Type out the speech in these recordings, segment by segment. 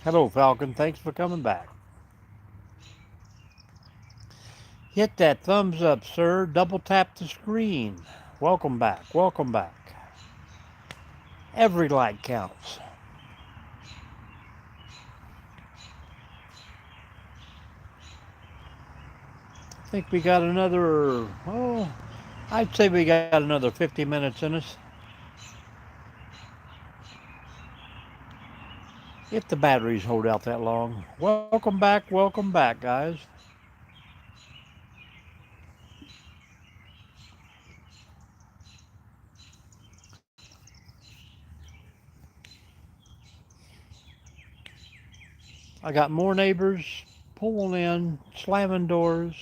Hello, Falcon. Thanks for coming back. Hit that thumbs up, sir. Double tap the screen. Welcome back. Welcome back. Every like counts. I think we got another, I'd say we got another 50 minutes in us. If the batteries hold out that long. Welcome back, guys. I got more neighbors pulling in, slamming doors.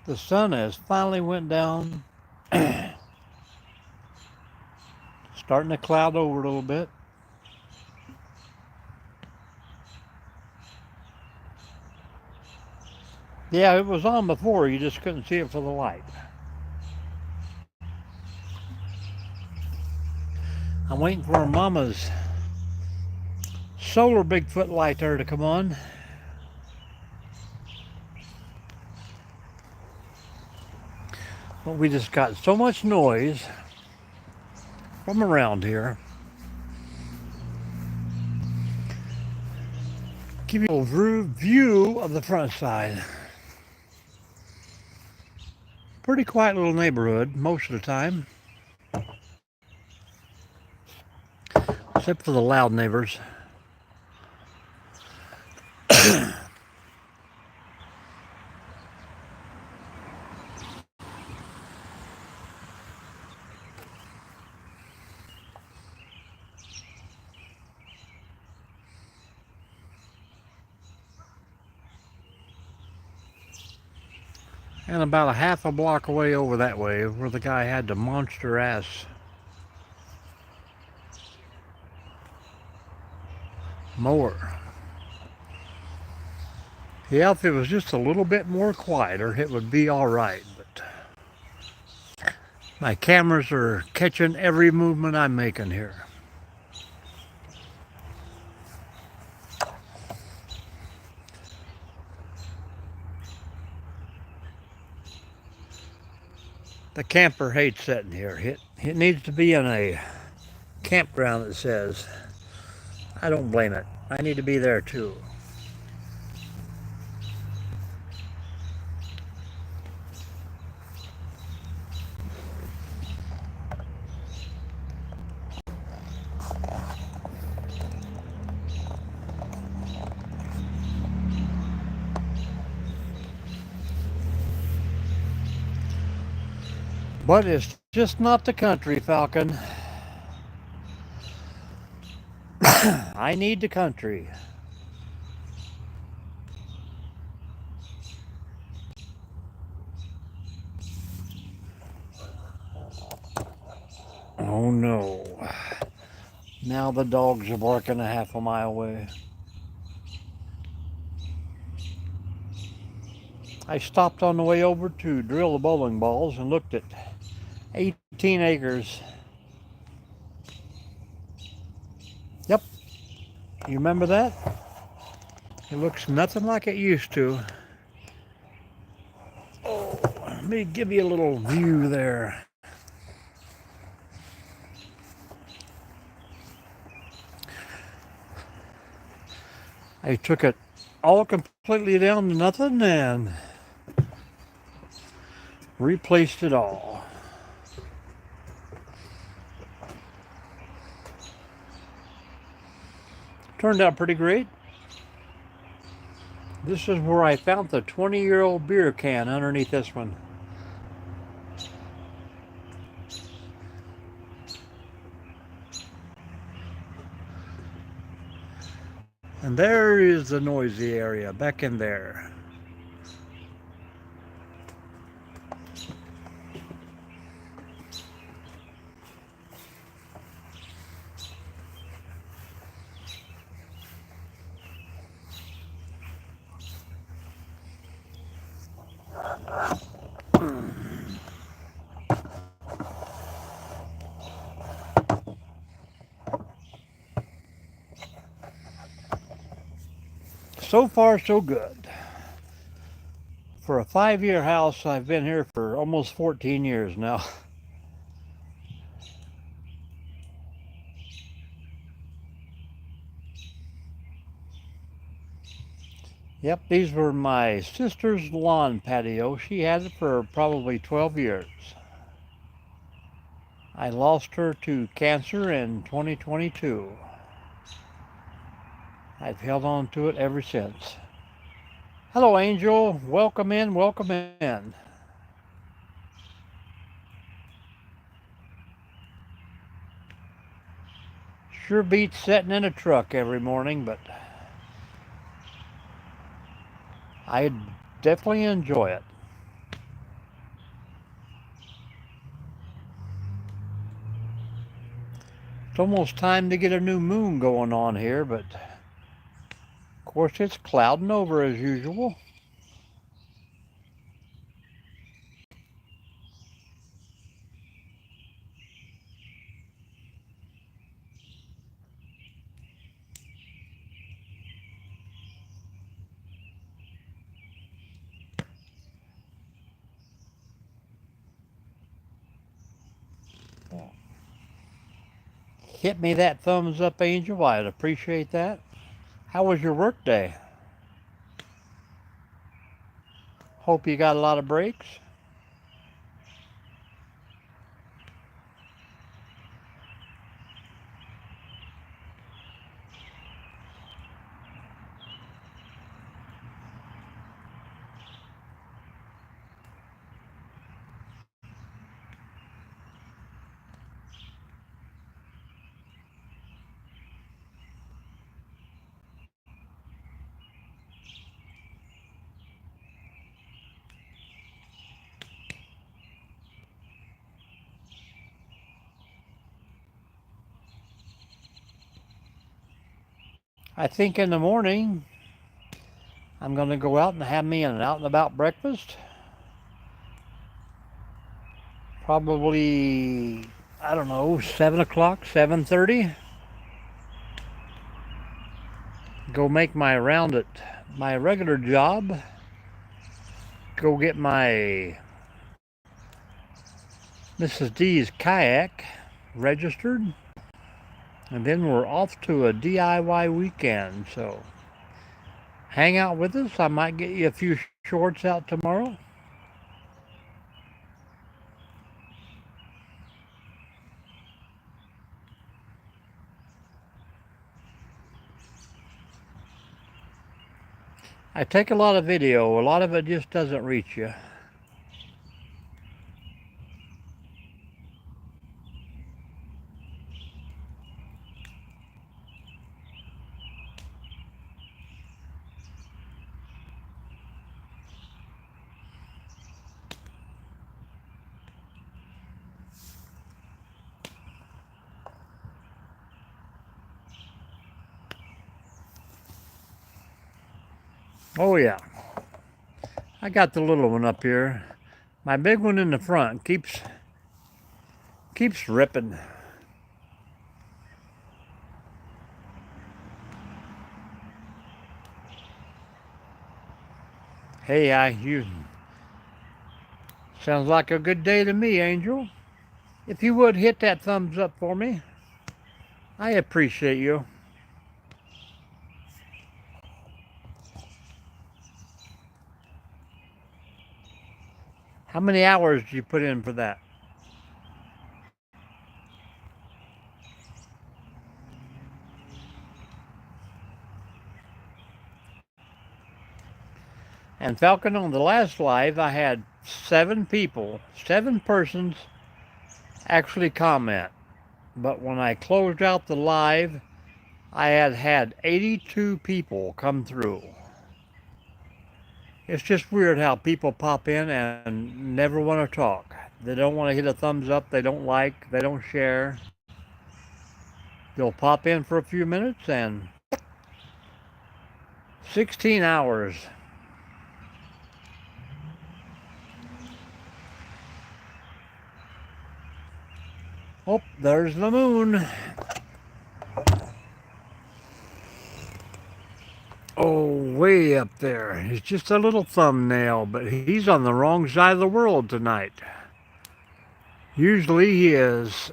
The sun has finally went down, starting to cloud over a little bit. Yeah, it was on before. You just couldn't see it for the light. I'm waiting for Mama's solar Bigfoot light there to come on. But we just got so much noise from around here. Give you a view of the front side. Pretty quiet little neighborhood most of the time, except for the loud neighbors. And about a half a block away over that way, where the guy had the monster ass mower. Yeah, if it was just a little bit more quieter, it would be all right. But my cameras are catching every movement I'm making here. The camper hates sitting here. It needs to be in a campground that says, I don't blame it. I need to be there too. But it's just not the country, Falcon. I need the country. Oh no. Now the dogs are barking a half a mile away. I stopped on the way over to drill the bowling balls and looked at 18 acres. Yep. You remember that? It looks nothing like it used to. Oh, let me give you a little view there. I took it all completely down to nothing and replaced it all. Turned out pretty great. This is where I found the 20-year-old beer can underneath this one. And there is the noisy area back in there. So far, so good. For a 5-year house, I've been here for almost 14 years now. Yep, these were my sister's lawn patio. She had it for probably 12 years. I lost her to cancer in 2022. I've held on to it ever since. Hello, Angel. Welcome in, welcome in. Sure beats sitting in a truck every morning, but I definitely enjoy it. It's almost time to get a new moon going on here, but of course it's clouding over as usual. Hit me that thumbs up, Angel. I'd appreciate that. How was your work day? Hope you got a lot of breaks. I think in the morning I'm going to go out and have me an out and about breakfast. Probably, I don't know, 7 o'clock, 7:30. Go make my round at my regular job. Go get my Mrs. D's kayak registered. And then we're off to a DIY weekend. So hang out with us. I might get you a few shorts out tomorrow. I take a lot of video. A lot of it just doesn't reach you. Oh yeah. I got the little one up here. My big one in the front keeps ripping. Hey, you sounds like a good day to me, Angel. If you would hit that thumbs up for me, I appreciate you. How many hours did you put in for that? And Falcon, on the last live, I had 7 persons actually comment. But when I closed out the live, I had 82 people come through. It's just weird how people pop in and never want to talk. They don't want to hit a thumbs up, they don't like, they don't share. They'll pop in for a few minutes and 16 hours. Oh, there's the moon. Oh, way up there. He's just a little thumbnail, but he's on the wrong side of the world tonight. Usually he is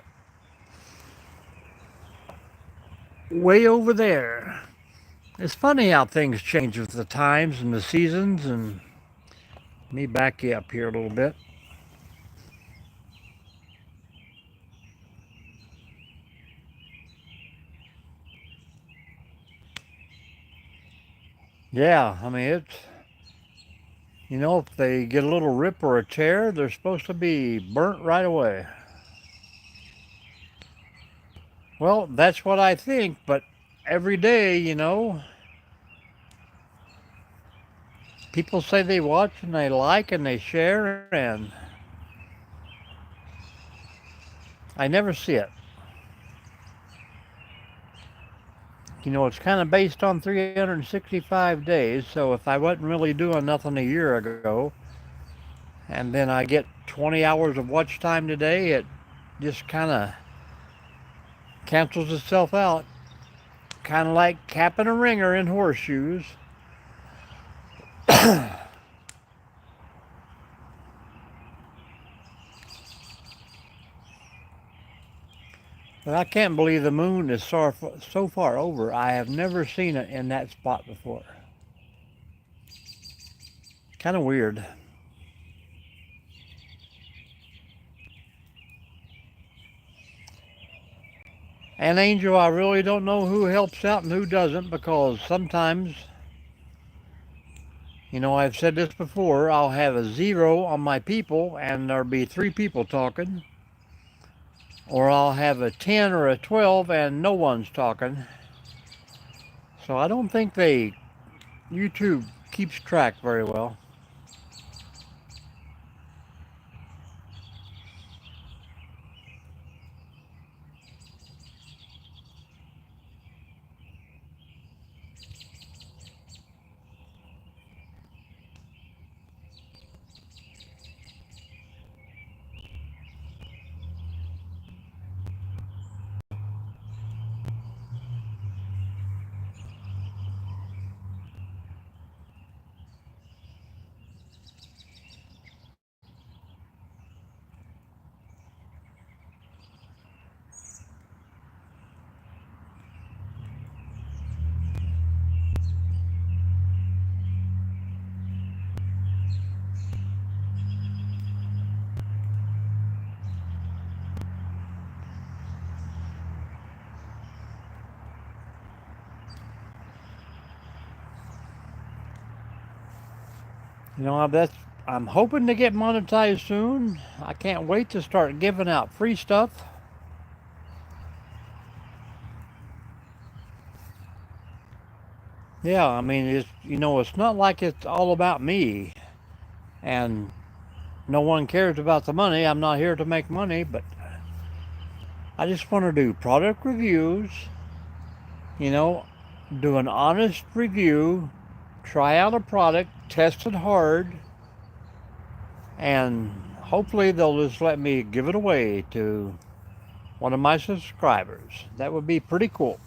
way over there. It's funny how things change with the times and the seasons. And let me back you up here a little bit. Yeah, I mean, if they get a little rip or a tear, they're supposed to be burnt right away. Well, that's what I think, but every day, people say they watch and they like and they share, and I never see it. It's kind of based on 365 days, so if I wasn't really doing nothing a year ago, and then I get 20 hours of watch time today, it just kind of cancels itself out. Kind of like capping a ringer in horseshoes. But I can't believe the moon is so far over. I have never seen it in that spot before. Kind of weird. And Angel, I really don't know who helps out and who doesn't, because sometimes, I've said this before, I'll have a 0 on my people and there'll be 3 people talking. Or I'll have a 10 or a 12 and no one's talking. So I don't think YouTube keeps track very well. I'm hoping to get monetized soon. I can't wait to start giving out free stuff. Yeah, I mean, it's not like it's all about me, and no one cares about the money. I'm not here to make money, but I just want to do product reviews, you know, do an honest review, try out a product, test it hard, and hopefully they'll just let me give it away to one of my subscribers. That would be pretty cool.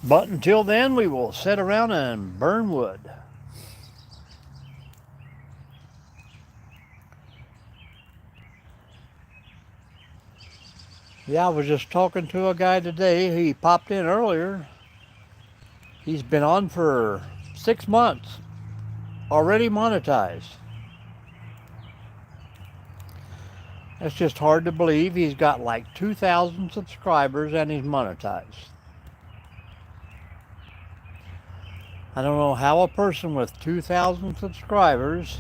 But until then, we will sit around and burn wood. Yeah, I was just talking to a guy today. He popped in earlier. He's been on for 6 months, already monetized. It's just hard to believe he's got like 2,000 subscribers and he's monetized. I don't know how a person with 2,000 subscribers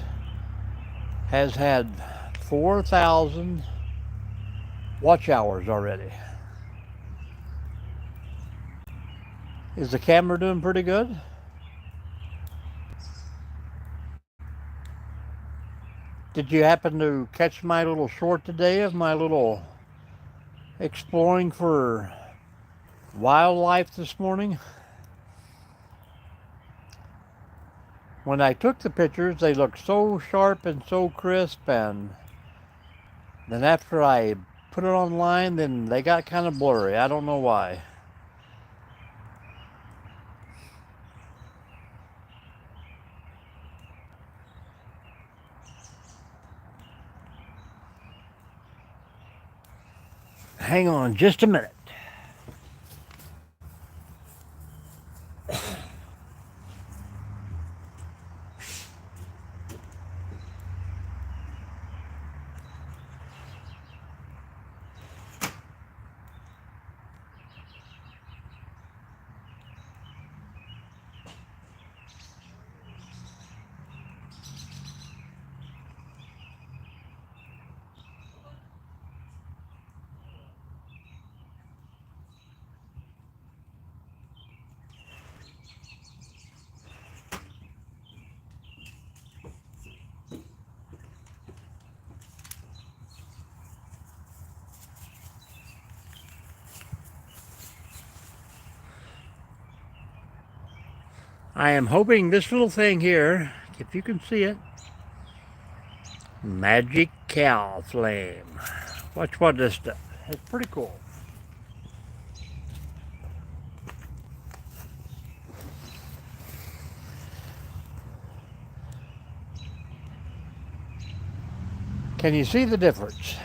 has had 4,000 watch hours already. Is the camera doing pretty good? Did you happen to catch my little short today of my little exploring for wildlife this morning? When I took the pictures, they looked so sharp and so crisp, and then after I put it online, then they got kind of blurry. I don't know why. Hang on just a minute. I am hoping this little thing here, if you can see it, Magic Cow Flame. Watch what this does. It's pretty cool. Can you see the difference?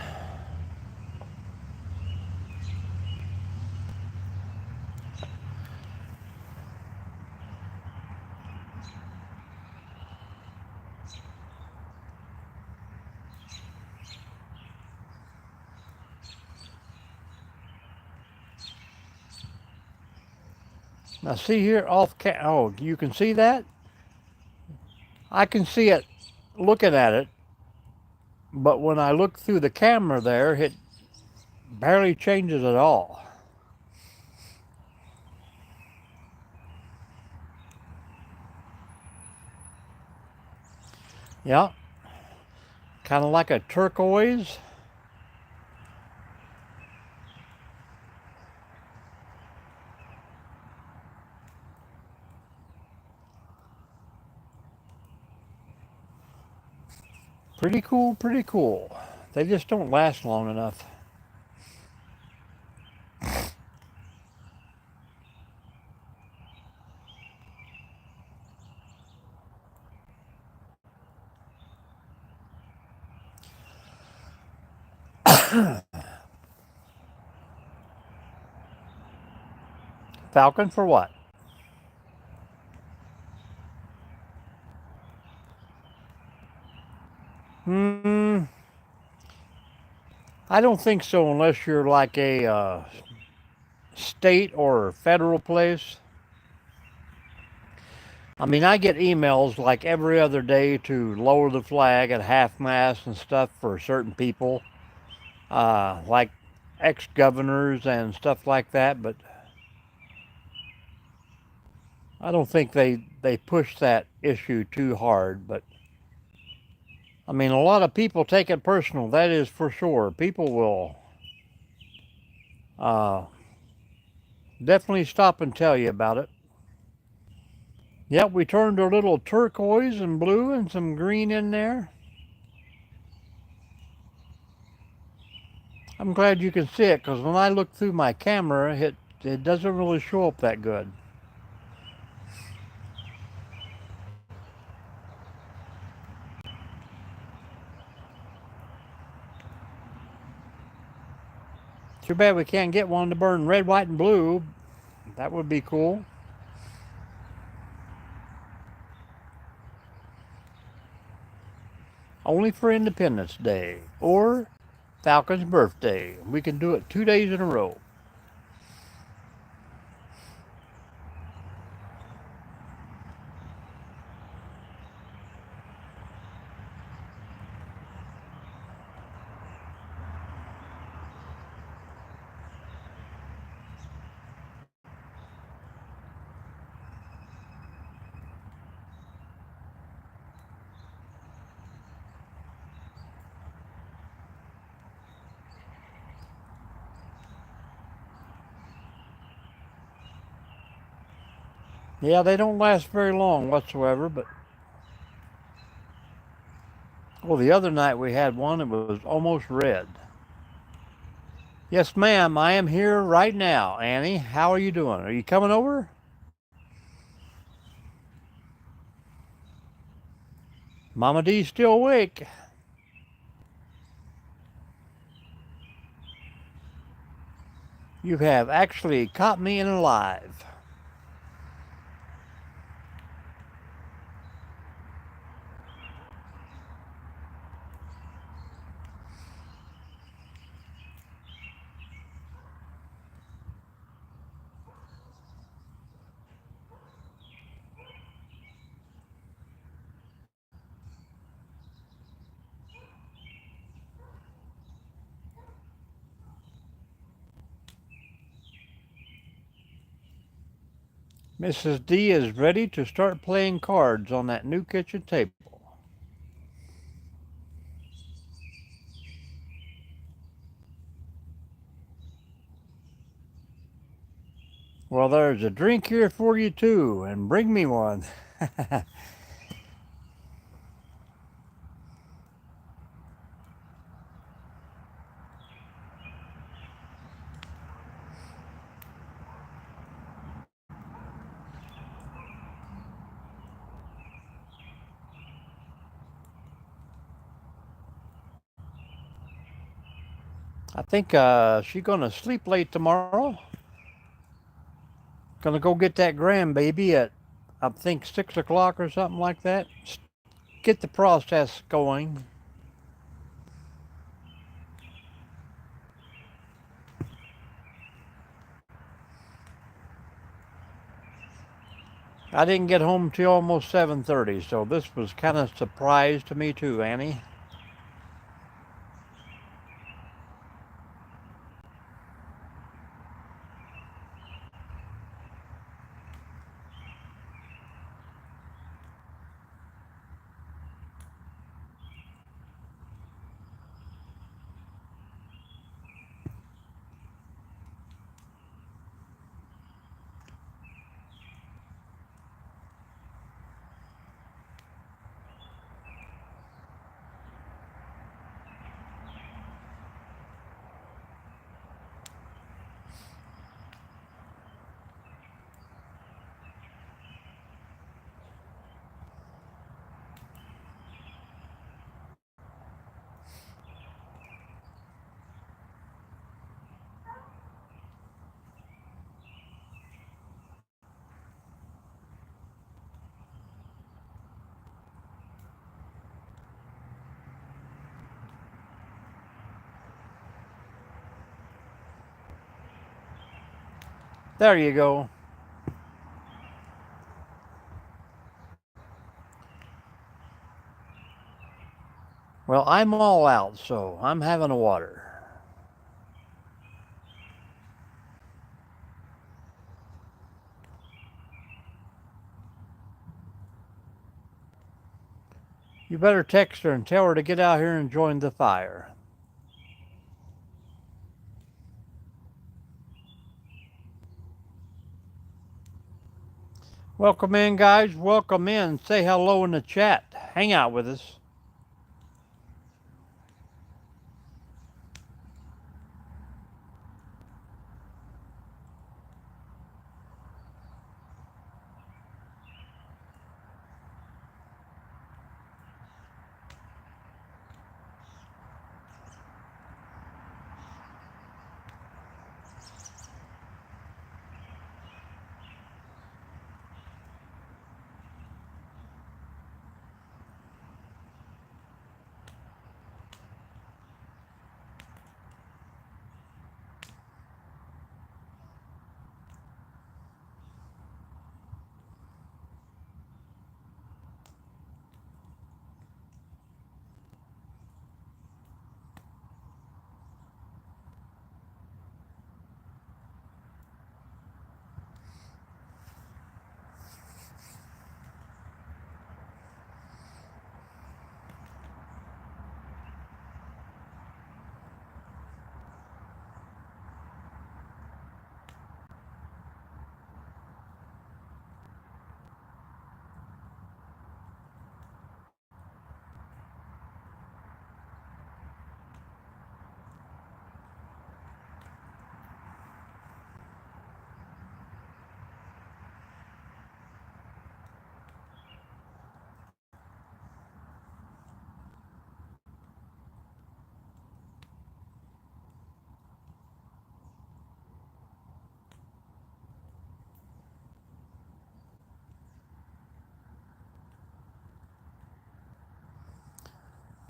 Now see here oh, you can see that? I can see it looking at it, but when I look through the camera there, it barely changes at all. Yeah, kind of like a turquoise. Pretty cool, pretty cool. They just don't last long enough. Falcon for what? Hmm, I don't think so unless you're like a state or federal place. I mean, I get emails like every other day to lower the flag at half mast and stuff for certain people, like ex-governors and stuff like that. But I don't think they push that issue too hard. But I mean, a lot of people take it personal. That is for sure. People will uh, definitely stop and tell you about it. Yep, we turned a little turquoise and blue and some green in there. I'm glad you can see it because when I look through my camera, it doesn't really show up that good. Too bad we can't get one to burn red, white, and blue. That would be cool. Only for Independence Day or Falcon's birthday. We can do it 2 days in a row. Yeah, they don't last very long whatsoever, but well, the other night we had one that was almost red. Yes, ma'am, I am here right now. Annie, how are you doing? Are you coming over? Mama D's still awake. You have actually caught me in alive. Mrs. D is ready to start playing cards on that new kitchen table. Well, there's a drink here for you too, and bring me one. I think she's gonna sleep late tomorrow. Gonna go get that grandbaby at I think 6 o'clock or something like that. Get the process going. I didn't get home till almost 7:30, so this was kind of a surprise to me too, Annie. There you go. Well, I'm all out, so I'm having a water. You better text her and tell her to get out here and join the fire. Welcome in, guys. Welcome in. Say hello in the chat. Hang out with us.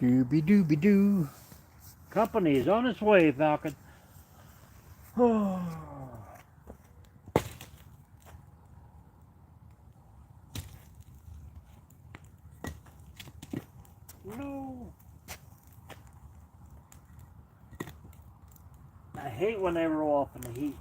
Dooby dooby doo. Company is on its way, Falcon. Oh. No. I hate when they roll off in the heat.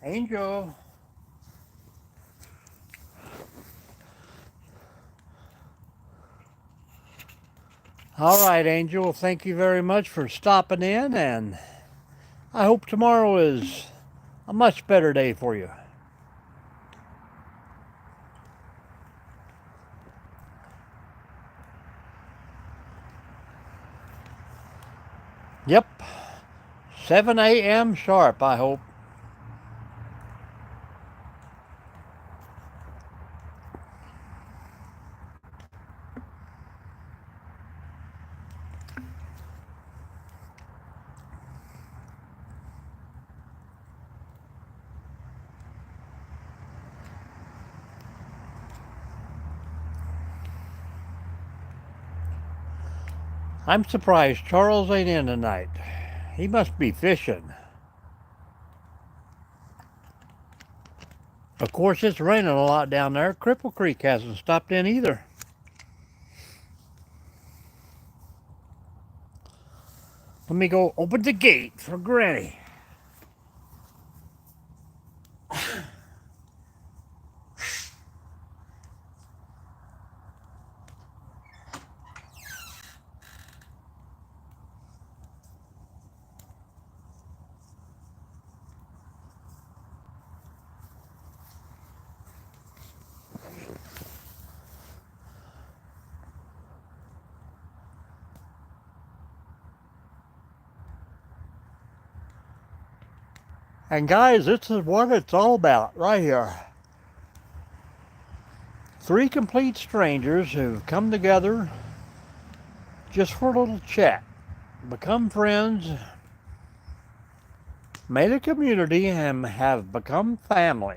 Angel. All right, Angel. Thank you very much for stopping in, and I hope tomorrow is a much better day for you. Yep. 7 a.m. sharp, I hope. I'm surprised Charles ain't in tonight. He must be fishing. Of course, it's raining a lot down there. Cripple Creek hasn't stopped in either. Let me go open the gate for Granny. And guys, this is what it's all about right here. Three complete strangers who've come together just for a little chat, become friends, made a community, and have become family.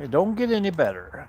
It don't get any better.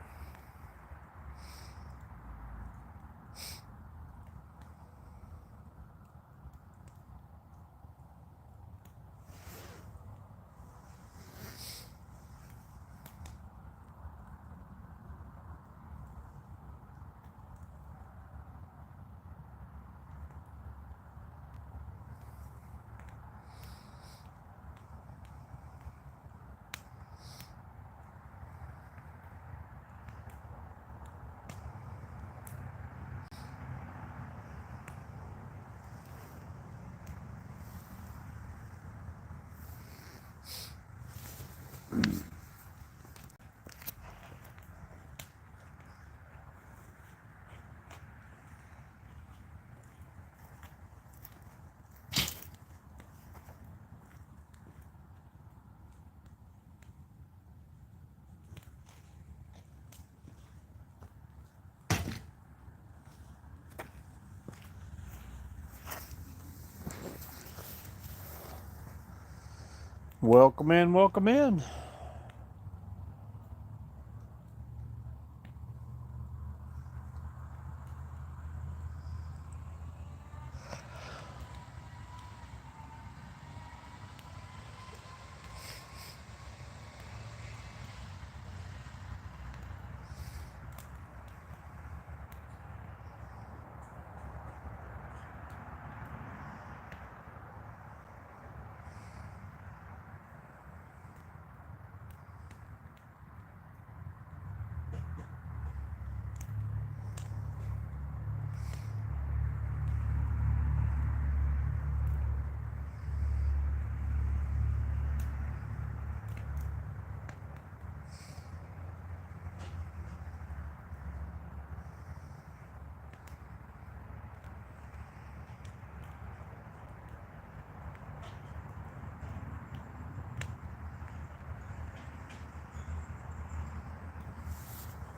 Welcome in, welcome in.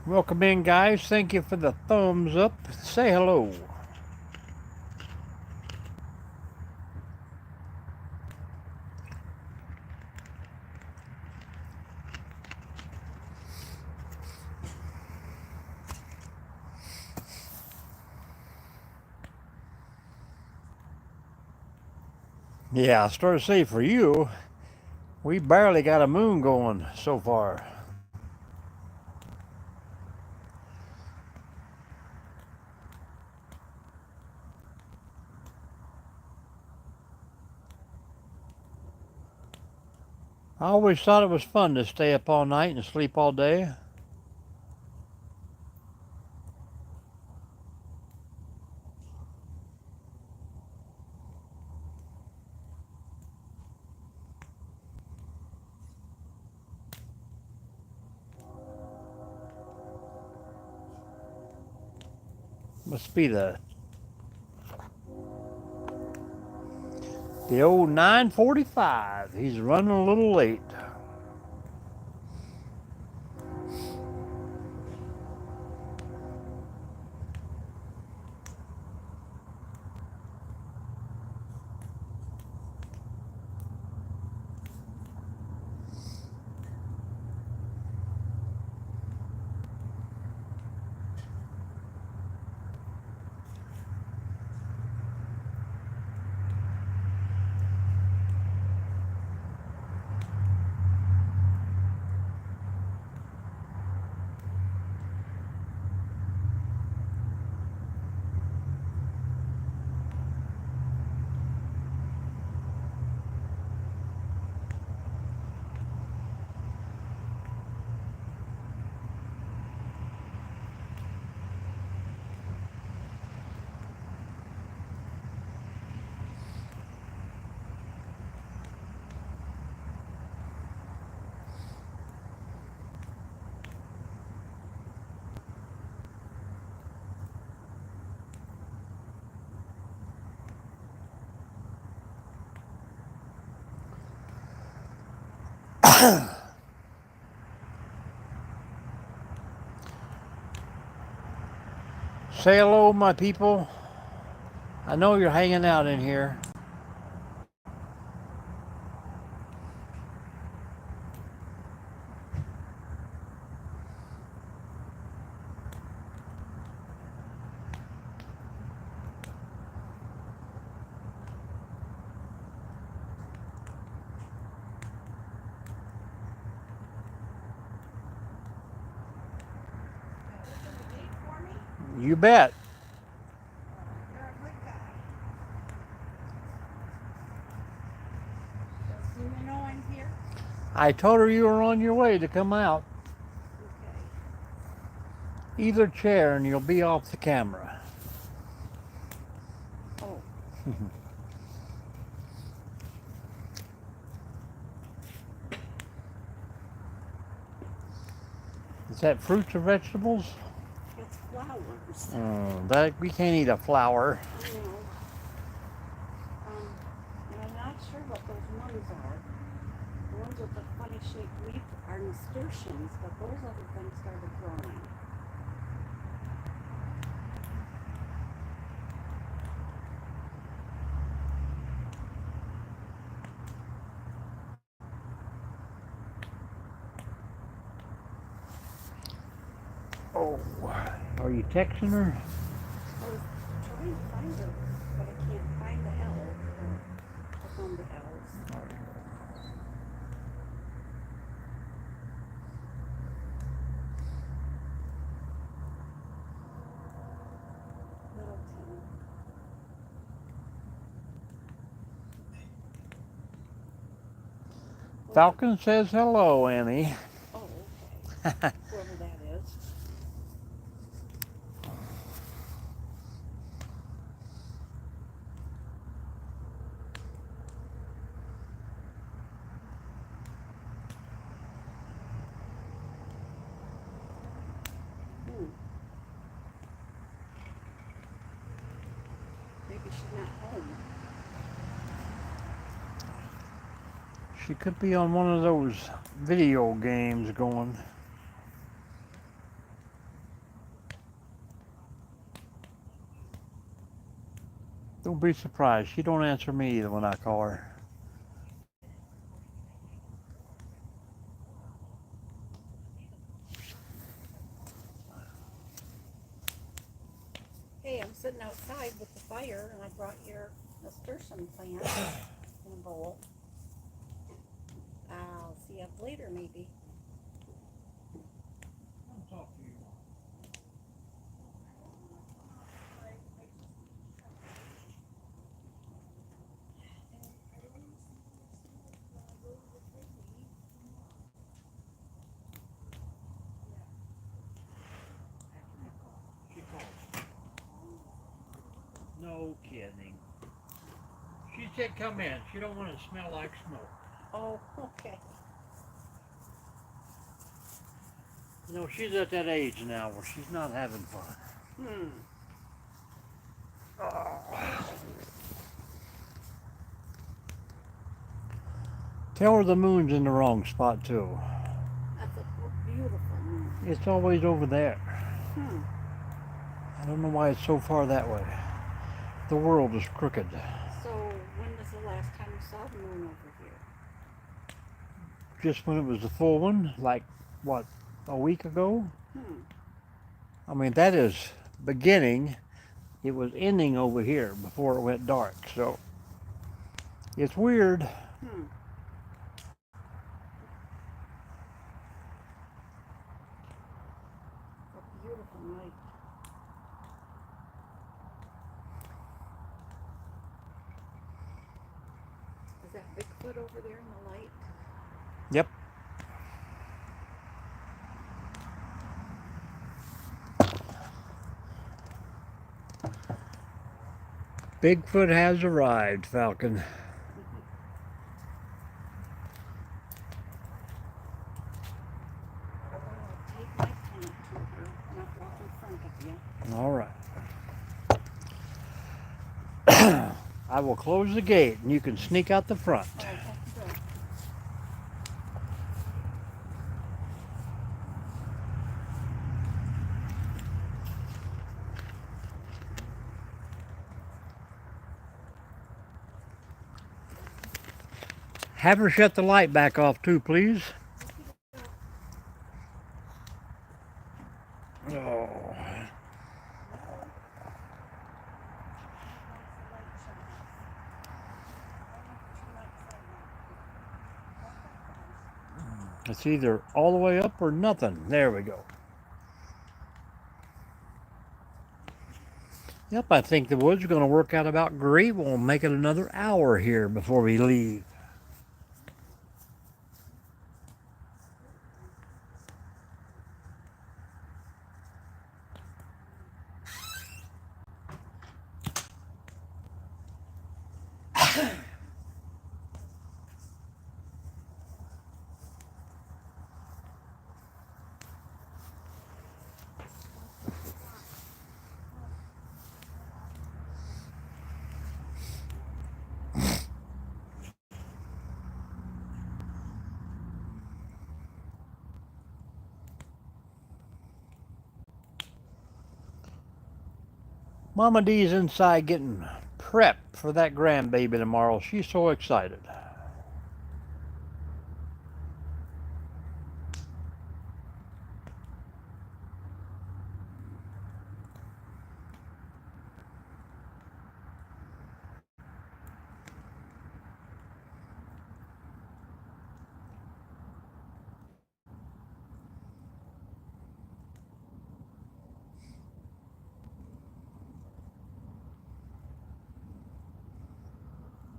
Welcome in, guys. Thank you for the thumbs up. Say hello. Yeah, I started to say for you, we barely got a moon going so far. I always thought it was fun to stay up all night and sleep all day. Must be the old 9:45. He's running a little late. Say hello, my people. I know you're hanging out in here. You bet. I told her you were on your way to come out. Either chair and you'll be off the camera. Oh. Is that fruits or vegetables? It's flowers. That we can't eat a flower. I know. And I'm not sure what those ones are. The ones with the funny shaped leaf are nasturtiums, but those other things started growing. Oh, are you texting her? I was trying to find her, but I can't find the L. I found the L's. Littleton. Falcon says hello, Annie. Oh, okay. Whoever that is. Hmm. Maybe she's not home. She could be on one of those video games going. Don't be surprised. She don't answer me either when I call her. Hey, I'm sitting outside with the fire, and I brought your nasturtium plant in a bowl. I'll see you later, maybe. No kidding. She said come in. She don't want to smell like smoke. Oh, okay. No, she's at that age now where she's not having fun. Hmm. Tell her the moon's in the wrong spot too. That's a beautiful moon. It's always over there. Hmm. I don't know why it's so far that way. The world is crooked. So, when was the last time you saw the moon over here? Just when it was the full one, like what, a week ago? Hmm. I mean, that is beginning. It was ending over here before it went dark. So it's weird. Hmm. A beautiful night. Is that Bigfoot over there in the light? Yep. Bigfoot has arrived, Falcon. Take my plant to her, not walk in front of you. All right. I will close the gate and you can sneak out the front. Oh, that's good. Have her shut the light back off too, please. Oh. It's either all the way up or nothing. There we go. Yep, I think the wood's going to work out about great. We'll make it another hour here before we leave. Mama D's inside getting prepped for that grandbaby tomorrow. She's so excited.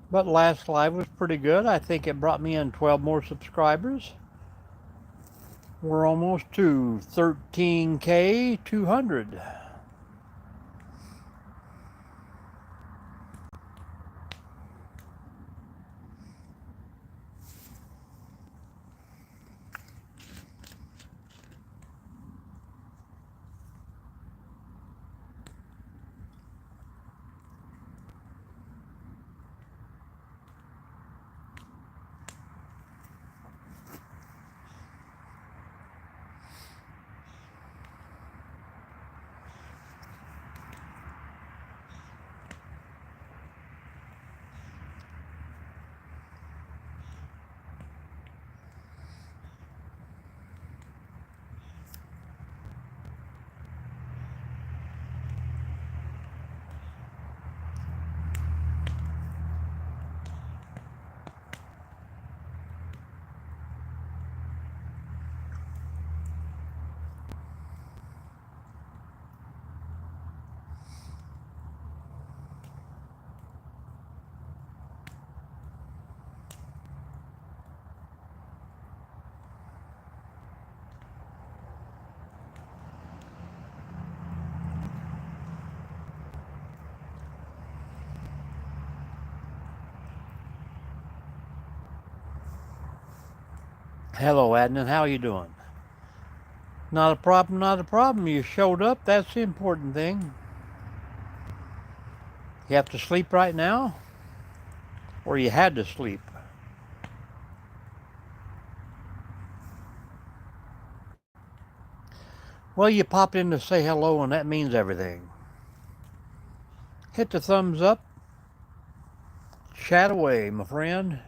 But last live was pretty good. I think it brought me in 12 more subscribers. We're almost to 13K 200. Hello, Adnan. How are you doing? Not a problem, not a problem. You showed up. That's the important thing. You have to sleep right now? Or you had to sleep? Well, you popped in to say hello, and that means everything. Hit the thumbs up. Chat away, my friend.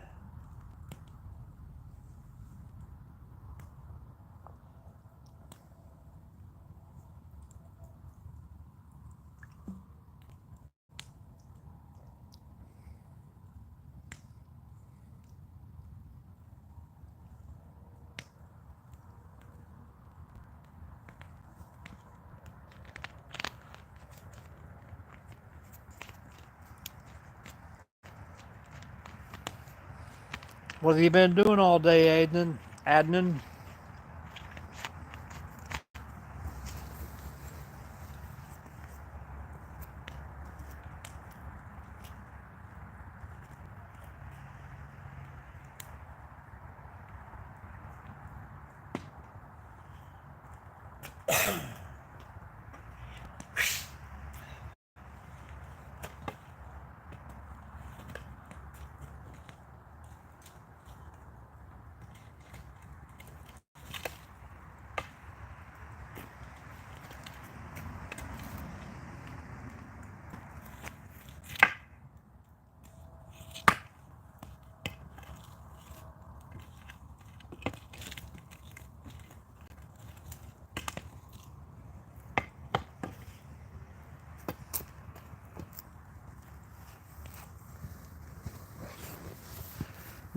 What have you been doing all day, Adnan? Adnan?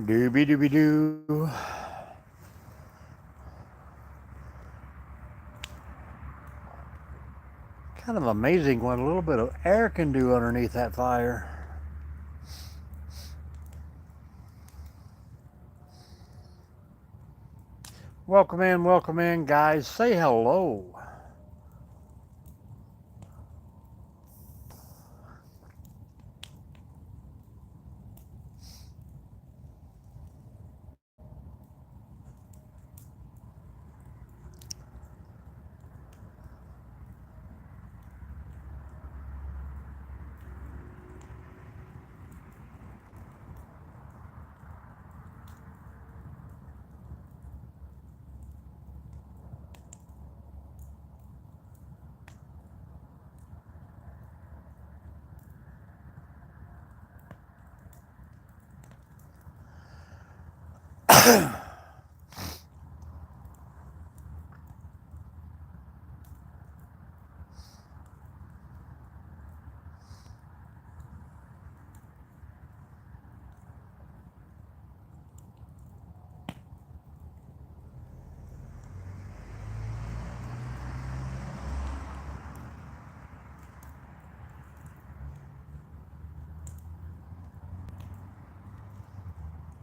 Dooby dooby doo. Kind of amazing what a little bit of air can do underneath that fire. Welcome in, guys. Say hello.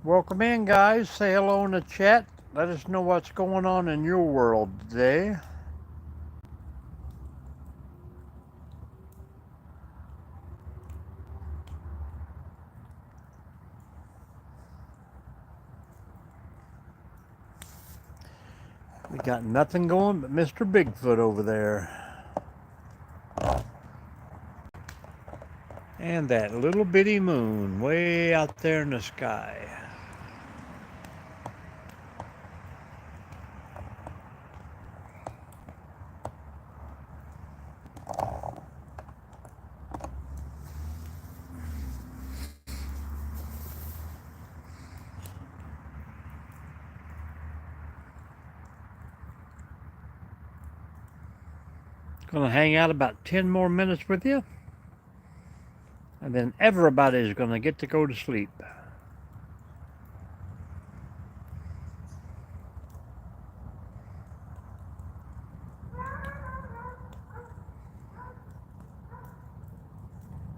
Welcome in, guys. Say hello in the chat. Let us know what's going on in your world today. We got nothing going but Mr. Bigfoot over there. And that little bitty moon way out there in the sky. Gonna hang out about 10 more minutes with you. And then everybody's gonna get to go to sleep.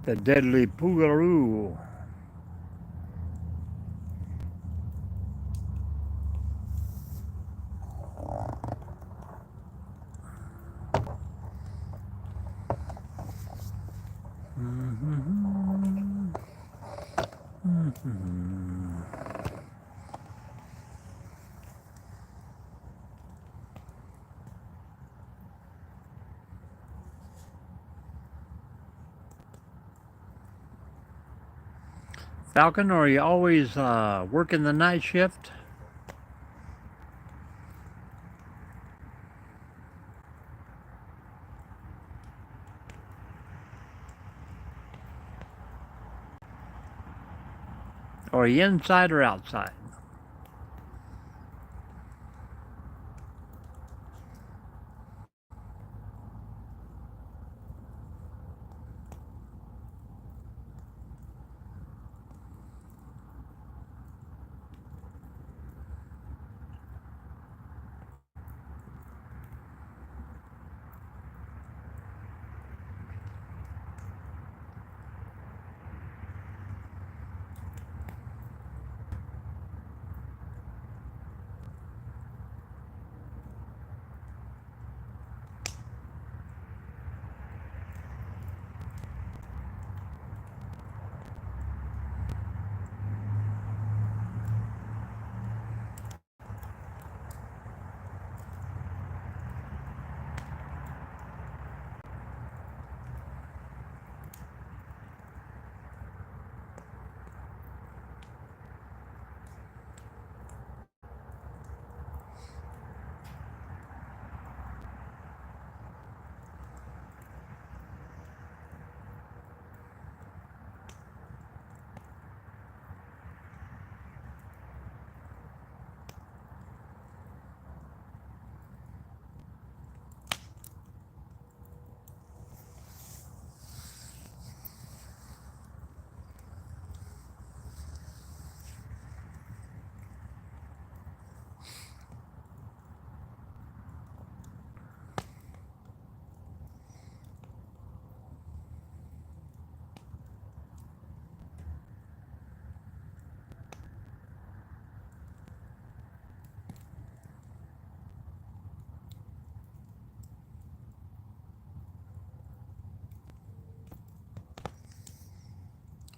The deadly Poogaroo. Falcon, are you always working the night shift? Or are you inside or outside?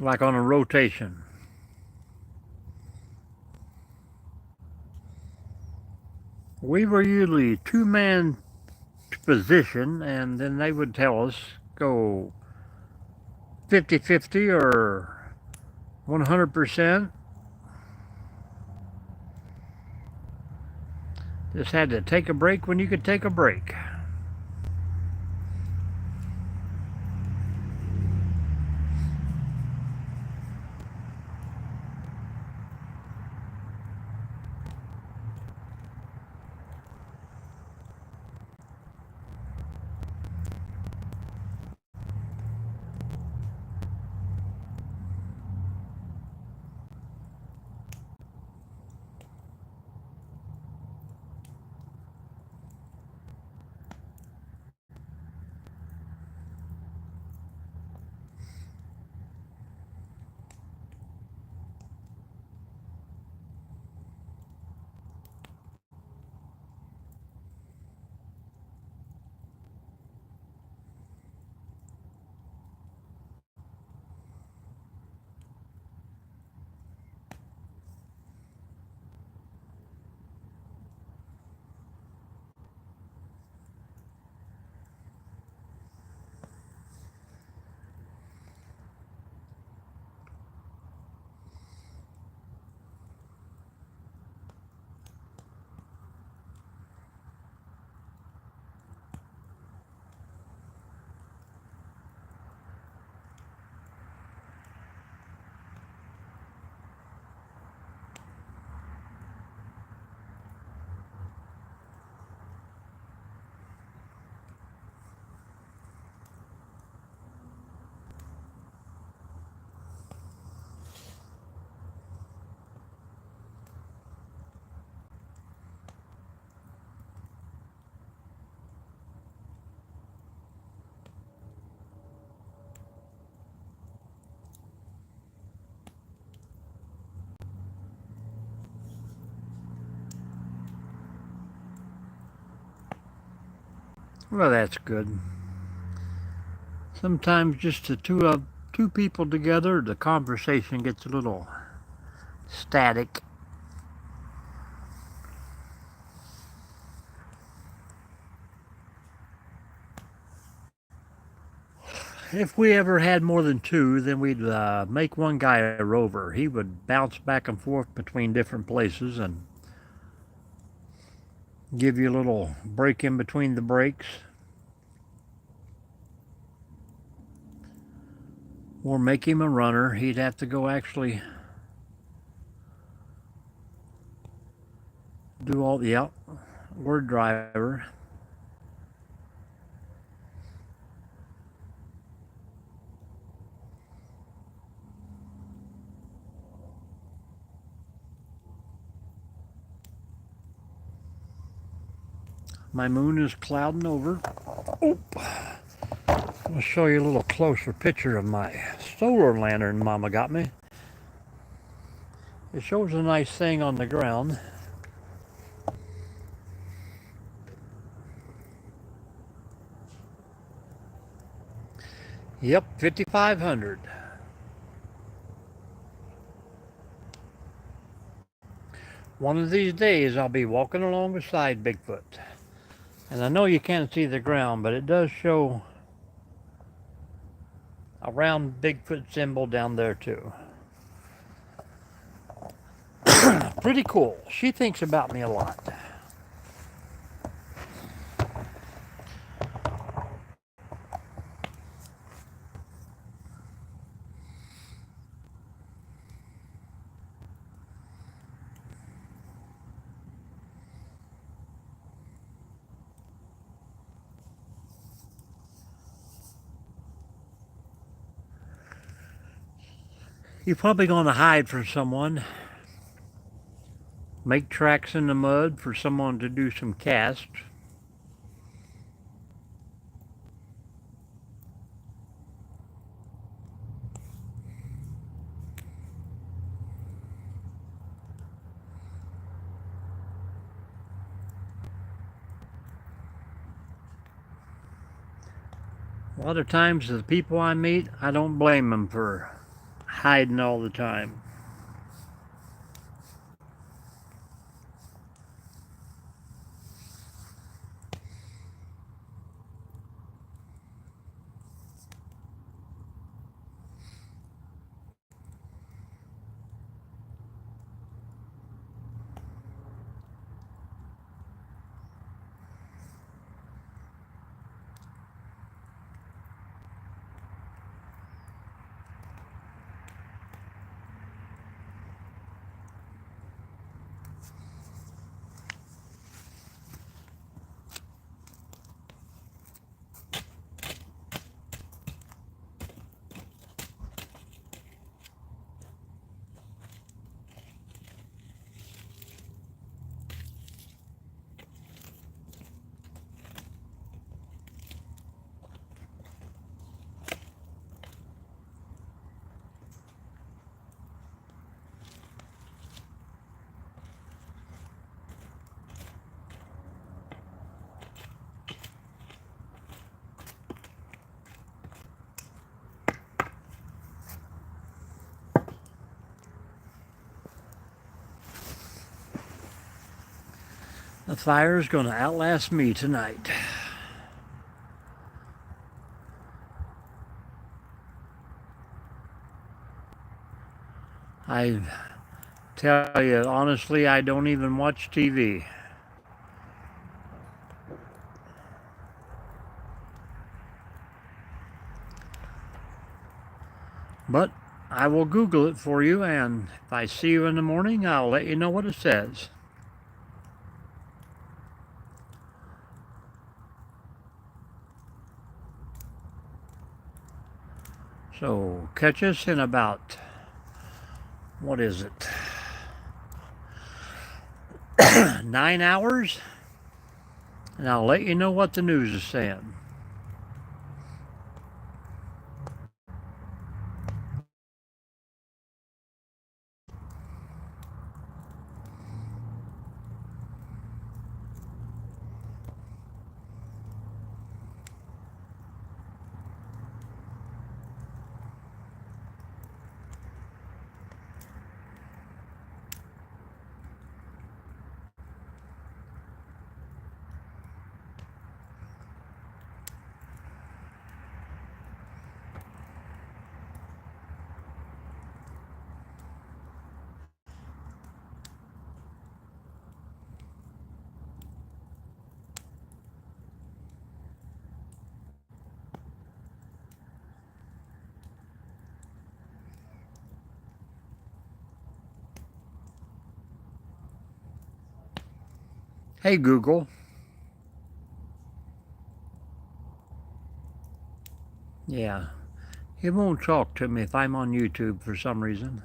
Like on a rotation. We were usually two-man position, and then they would tell us go 50-50 or 100%. Just had to take a break when you could take a break. Well, that's good. Sometimes just the two people together, the conversation gets a little static. If we ever had more than two, then we'd make one guy a rover. He would bounce back and forth between different places and give you a little break in between the breaks. Or make him a runner. He'd have to go actually do all the outward driver. My moon is clouding over. Oop. I'll show you a little closer picture of my solar lantern Mama got me. It shows a nice thing on the ground. Yep, 5,500. One of these days I'll be walking along beside Bigfoot. And I know you can't see the ground, but it does show a round Bigfoot symbol down there too. Pretty cool. She thinks about me a lot. You're probably going to hide from someone. Make tracks in the mud for someone to do some casts. A lot of times the people I meet, I don't blame them for hiding all the time. The fire is going to outlast me tonight. I tell you, honestly, I don't even watch TV. But I will Google it for you, and if I see you in the morning, I'll let you know what it says. So catch us in about, what is it, 9 hours? And I'll let you know what the news is saying. Hey, Google. Yeah, it won't talk to me if I'm on YouTube for some reason.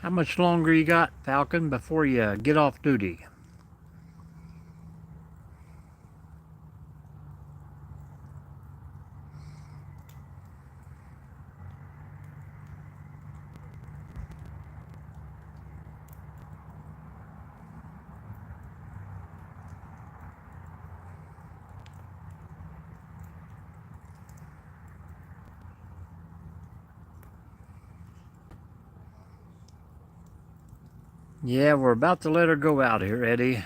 How much longer you got, Falcon, before you get off duty? Yeah, we're about to let her go out here, Eddie. A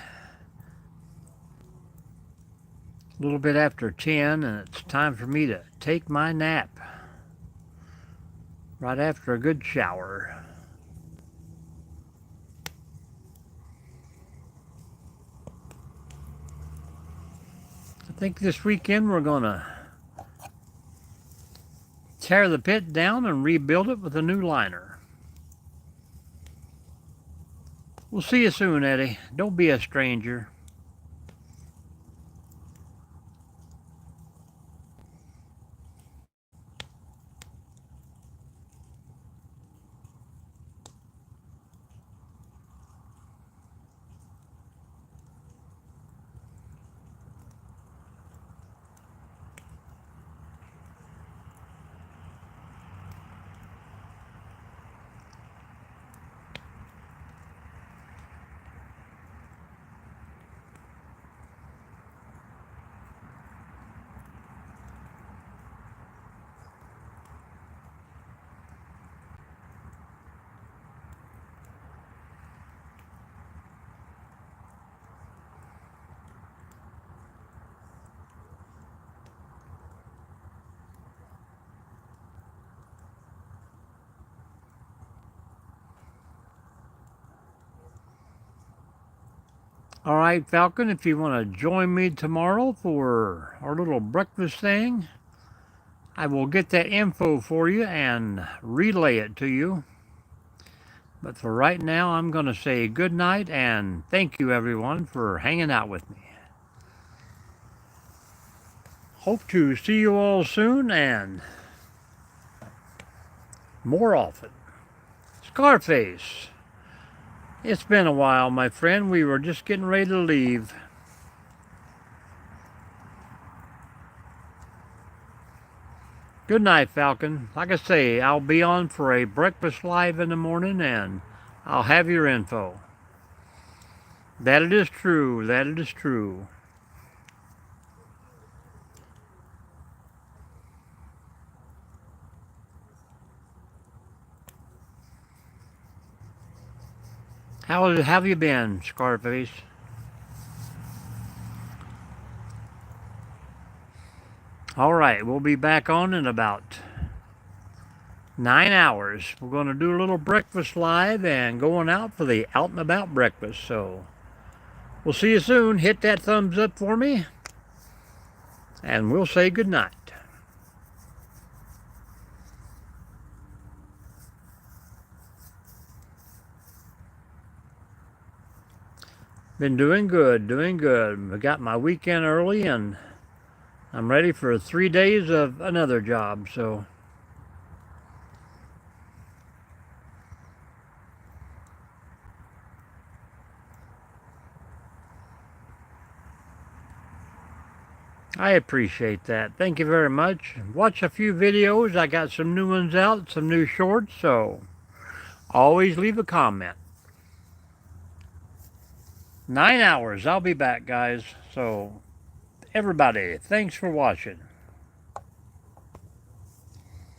little bit after 10, and it's time for me to take my nap. Right after a good shower. I think this weekend we're going to tear the pit down and rebuild it with a new liner. We'll see you soon, Eddie. Don't be a stranger. All right, Falcon, if you want to join me tomorrow for our little breakfast thing, I will get that info for you and relay it to you. But for right now, I'm going to say good night and thank you, everyone, for hanging out with me. Hope to see you all soon and more often. Scarface. It's been a while, my friend. We were just getting ready to leave. Good night, Falcon. Like I say, I'll be on for a breakfast live in the morning and I'll have your info. That it is true. That it is true. How have you been, Scarface? All right, we'll be back on in about 9 hours. We're going to do a little breakfast live and going out for the out and about breakfast. So we'll see you soon. Hit that thumbs up for me and we'll say good night. Been doing good, doing good. I got my weekend early and I'm ready for 3 days of another job, so. I appreciate that. Thank you very much. Watch a few videos. I got some new ones out, some new shorts, so always leave a comment. 9 hours. I'll be back, guys. So, everybody, thanks for watching.